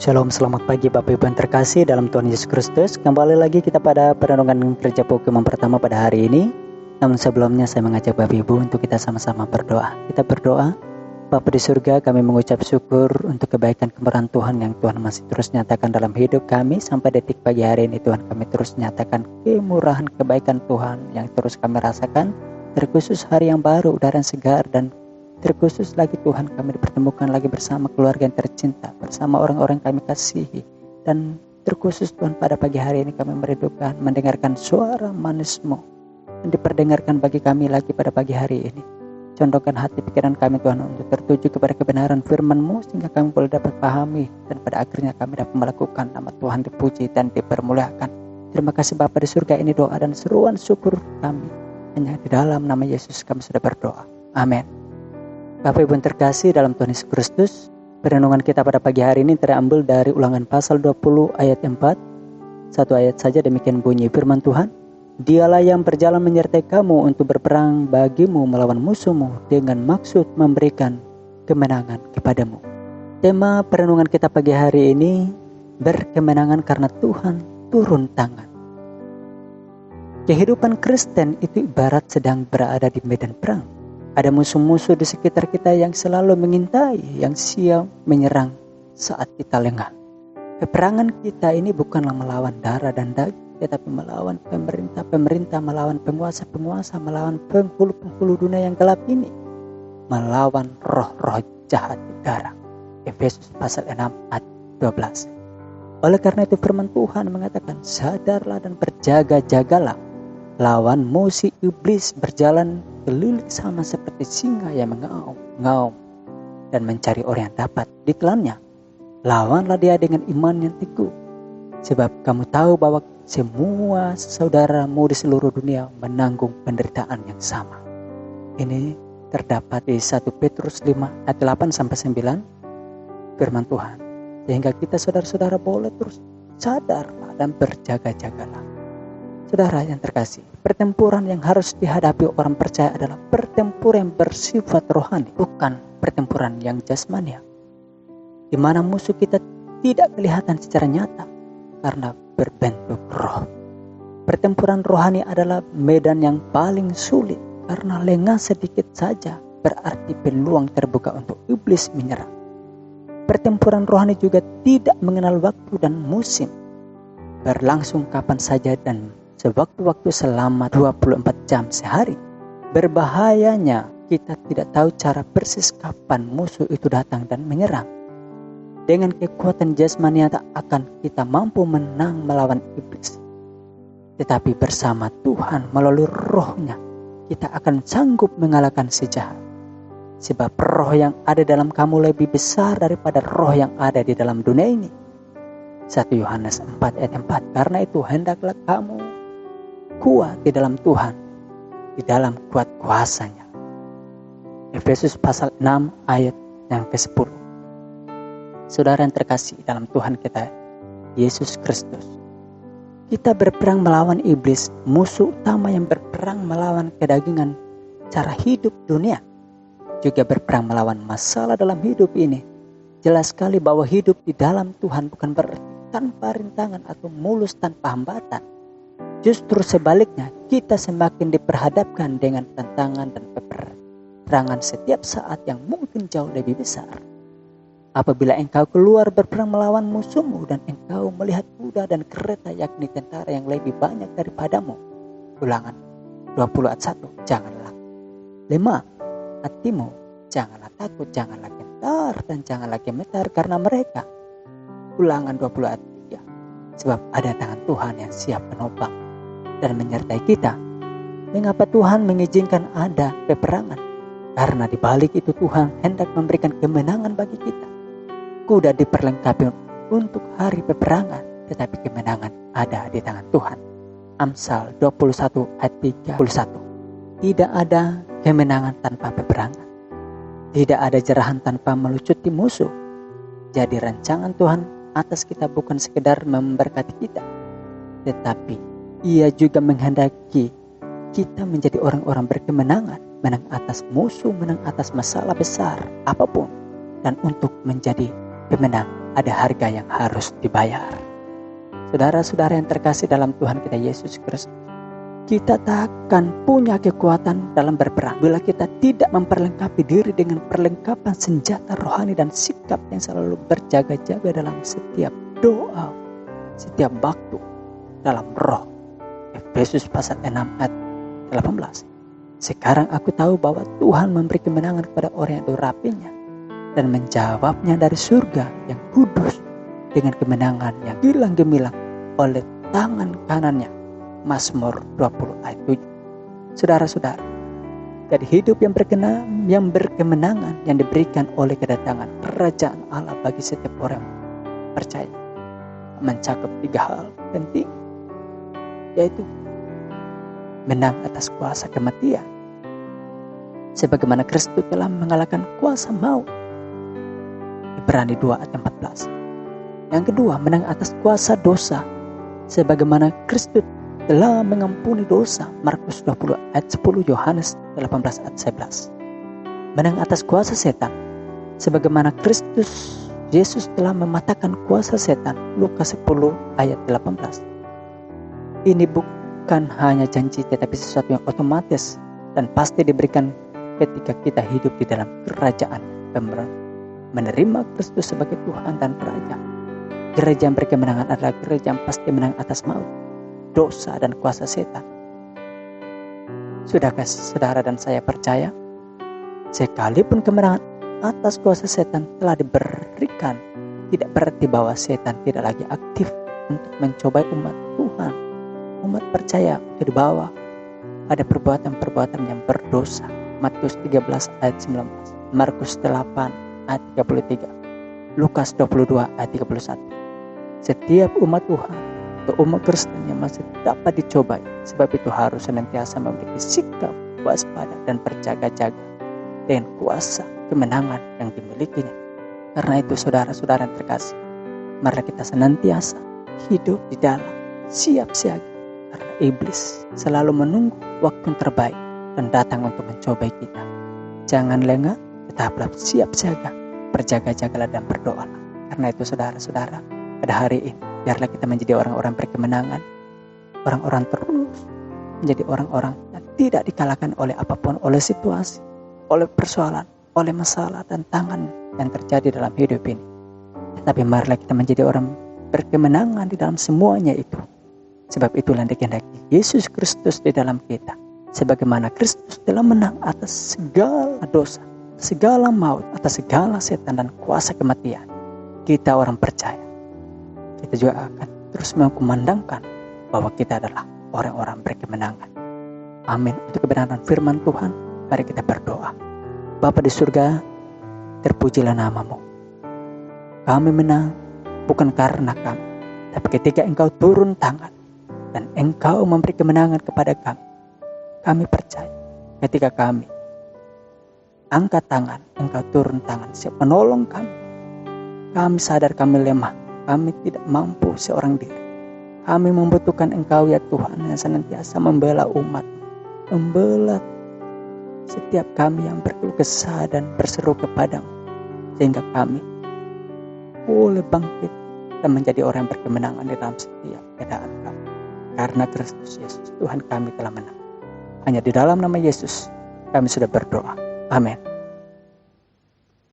Shalom, selamat pagi Bapak Ibu yang terkasih dalam Tuhan Yesus Kristus. Kembali lagi kita pada perenungan kerja pokemon pertama pada hari ini. Namun sebelumnya saya mengajak Bapak Ibu untuk kita sama-sama berdoa. Kita berdoa. Bapa di surga, kami mengucap syukur untuk kebaikan kemurahan Tuhan yang Tuhan masih terus nyatakan dalam hidup kami. Sampai detik pagi hari ini Tuhan, kami terus nyatakan kemurahan kebaikan Tuhan yang terus kami rasakan. Terkhusus hari yang baru, udara yang segar, dan terkhusus lagi Tuhan kami dipertemukan lagi bersama keluarga yang tercinta, bersama orang-orang yang kami kasihi. Dan terkhusus Tuhan pada pagi hari ini kami merindukan mendengarkan suara manis-Mu yang diperdengarkan bagi kami lagi pada pagi hari ini. Condongkan hati pikiran kami Tuhan untuk tertuju kepada kebenaran firman-Mu sehingga kami boleh dapat pahami dan pada akhirnya kami dapat melakukan nama Tuhan dipuji dan dipermuliakan. Terima kasih Bapa di surga, ini doa dan seruan syukur kami. Hanya di dalam nama Yesus kami sudah berdoa. Amin. Bapak Ibu yang terkasih dalam Tuhan Yesus Kristus, perenungan kita pada pagi hari ini terambil dari Ulangan pasal 20 ayat 4. Satu ayat saja demikian bunyi firman Tuhan. Dialah yang berjalan menyertai kamu untuk berperang bagimu melawan musuhmu dengan maksud memberikan kemenangan kepadamu. Tema perenungan kita pagi hari ini, berkemenangan karena Tuhan turun tangan. Kehidupan Kristen itu ibarat sedang berada di medan perang. Ada musuh-musuh di sekitar kita yang selalu mengintai, yang siap menyerang saat kita lengah. Peperangan kita ini bukanlah melawan darah dan daging, tetapi melawan pemerintah, melawan penguasa-penguasa, melawan penghulu-penghulu dunia yang gelap ini. Melawan roh-roh jahat di darat. Efesus pasal 6 ayat 12. Oleh karena itu firman Tuhan mengatakan, sadarlah dan berjaga-jagalah. Lawan musuh iblis berjalan keliling sama seperti singa yang mengaum dan mencari orang yang dapat ditelannya. Lawanlah dia dengan iman yang teguh, sebab kamu tahu bahwa semua saudaramu di seluruh dunia menanggung penderitaan yang sama. Ini terdapat di 1 Petrus 5 ayat 8-9 firman Tuhan. Sehingga kita saudara-saudara boleh terus sadarlah dan berjaga-jagalah. Saudara yang terkasih, pertempuran yang harus dihadapi orang percaya adalah pertempuran yang bersifat rohani, bukan pertempuran yang jasmania, di mana musuh kita tidak kelihatan secara nyata karena berbentuk roh. Pertempuran rohani adalah medan yang paling sulit karena lengah sedikit saja berarti peluang terbuka untuk iblis menyerang. Pertempuran rohani juga tidak mengenal waktu dan musim, berlangsung kapan saja dan sewaktu-waktu selama 24 jam sehari. Berbahayanya kita tidak tahu cara persis kapan musuh itu datang dan menyerang. Dengan kekuatan jasmani tak akan kita mampu menang melawan iblis. Tetapi bersama Tuhan melalui rohnya kita akan sanggup mengalahkan si jahat. Sebab roh yang ada dalam kamu lebih besar daripada roh yang ada di dalam dunia ini. 1 Yohanes 4 ayat 4. Karena itu hendaklah kamu kuat di dalam Tuhan, di dalam kuat kuasanya. Efesus pasal 6 ayat yang ke-10. Saudara yang terkasih dalam Tuhan kita, Yesus Kristus. Kita berperang melawan iblis, musuh utama yang berperang melawan kedagingan cara hidup dunia. Juga berperang melawan masalah dalam hidup ini. Jelas sekali bahwa hidup di dalam Tuhan bukan berarti tanpa rintangan atau mulus tanpa hambatan. Justru sebaliknya, kita semakin diperhadapkan dengan tantangan dan peperangan setiap saat yang mungkin jauh lebih besar. Apabila engkau keluar berperang melawan musuhmu dan engkau melihat kuda dan kereta yakni tentara yang lebih banyak daripadamu. Ulangan 20 ayat 1. Janganlah lemah hatimu, janganlah takut, janganlah gentar dan janganlah gemetar karena mereka. Ulangan 20 ayat 3. Sebab ada tangan Tuhan yang siap menopang dan menyertai kita. Mengapa Tuhan mengizinkan ada peperangan? Karena di balik itu Tuhan hendak memberikan kemenangan bagi kita. Kuda diperlengkapi untuk hari peperangan, tetapi kemenangan ada di tangan Tuhan. Amsal 21 ayat 31. Tidak ada kemenangan tanpa peperangan. Tidak ada jerahan tanpa melucuti musuh. Jadi rancangan Tuhan atas kita bukan sekedar memberkati kita, tetapi Ia juga menghendaki kita menjadi orang-orang berkemenangan, menang atas musuh, menang atas masalah besar apapun, dan untuk menjadi pemenang ada harga yang harus dibayar. Saudara-saudara yang terkasih dalam Tuhan kita Yesus Kristus, kita takkan punya kekuatan dalam berperang bila kita tidak memperlengkapi diri dengan perlengkapan senjata rohani dan sikap yang selalu berjaga-jaga dalam setiap doa, setiap waktu dalam roh. Efesus pasal 6 ayat 18. Sekarang aku tahu bahwa Tuhan memberi kemenangan kepada orang yang dirapinya dan menjawabnya dari surga yang kudus dengan kemenangan yang gilang gemilang oleh tangan kanannya. Mazmur 20 ayat 7. Saudara-saudara, jadi hidup yang berkemenangan yang diberikan oleh kedatangan kerajaan Allah bagi setiap orang percaya mencakup 3 hal penting, yaitu menang atas kuasa kematian sebagaimana Kristus telah mengalahkan kuasa maut, Ibrani 2 ayat 14. Yang kedua, menang atas kuasa dosa sebagaimana Kristus telah mengampuni dosa, Markus 20 ayat 10, Yohanes 18 ayat 11. Menang atas kuasa setan sebagaimana Kristus Yesus telah mematahkan kuasa setan, Lukas 10 ayat 18. Ini bukan hanya janji tetapi sesuatu yang otomatis dan pasti diberikan ketika kita hidup di dalam kerajaan menerima Kristus sebagai Tuhan dan Raja. Gereja yang berkemenangan adalah gereja yang pasti menang atas maut, dosa dan kuasa setan. Sudahkah saudara dan saya percaya, sekalipun kemenangan atas kuasa setan telah diberikan, tidak berarti bahwa setan tidak lagi aktif untuk mencobai umat Tuhan. Umat percaya ke bawah ada perbuatan-perbuatan yang berdosa. Matius 13 ayat 19, Markus 8 ayat 33, Lukas 22 ayat 31. Setiap umat Tuhan atau umat Kristen yang masih dapat dicobai, sebab itu harus senantiasa memiliki sikap waspada dan berjaga-jaga dengan kuasa kemenangan yang dimilikinya. Karena itu saudara-saudara yang terkasih, mari kita senantiasa hidup di dalam siap siaga, karena iblis selalu menunggu waktu yang terbaik dan datang untuk mencobai kita. Jangan lengah, tetaplah siap siaga, berjaga-jagalah dan berdoa. Karena itu saudara-saudara, pada hari ini biarlah kita menjadi orang-orang berkemenangan, orang-orang terus menjadi orang-orang yang tidak dikalahkan oleh apapun, oleh situasi, oleh persoalan, oleh masalah dan tantangan yang terjadi dalam hidup ini. Tetapi marilah kita menjadi orang berkemenangan di dalam semuanya itu. Sebab itulah yang dikehendaki Yesus Kristus di dalam kita. Sebagaimana Kristus telah menang atas segala dosa, segala maut, atas segala setan dan kuasa kematian. Kita orang percaya, kita juga akan terus mengkumandangkan bahwa kita adalah orang-orang berkemenangan. Amin. Untuk kebenaran firman Tuhan, mari kita berdoa. Bapa di surga, terpujilah namamu. Kami menang bukan karena kami, tapi ketika Engkau turun tangan dan Engkau memberi kemenangan kepada kami. Kami percaya ketika kami angkat tangan, Engkau turun tangan, siap menolong kami. Kami sadar kami lemah, kami tidak mampu seorang diri. Kami membutuhkan Engkau ya Tuhan yang senantiasa membela umat, membela setiap kami yang berkeluh kesah dan berseru kepadamu, sehingga kami boleh bangkit dan menjadi orang yang berkemenangan di dalam setiap keadaan kami. Karena Kristus Yesus Tuhan kami telah menang. Hanya di dalam nama Yesus kami sudah berdoa. Amin.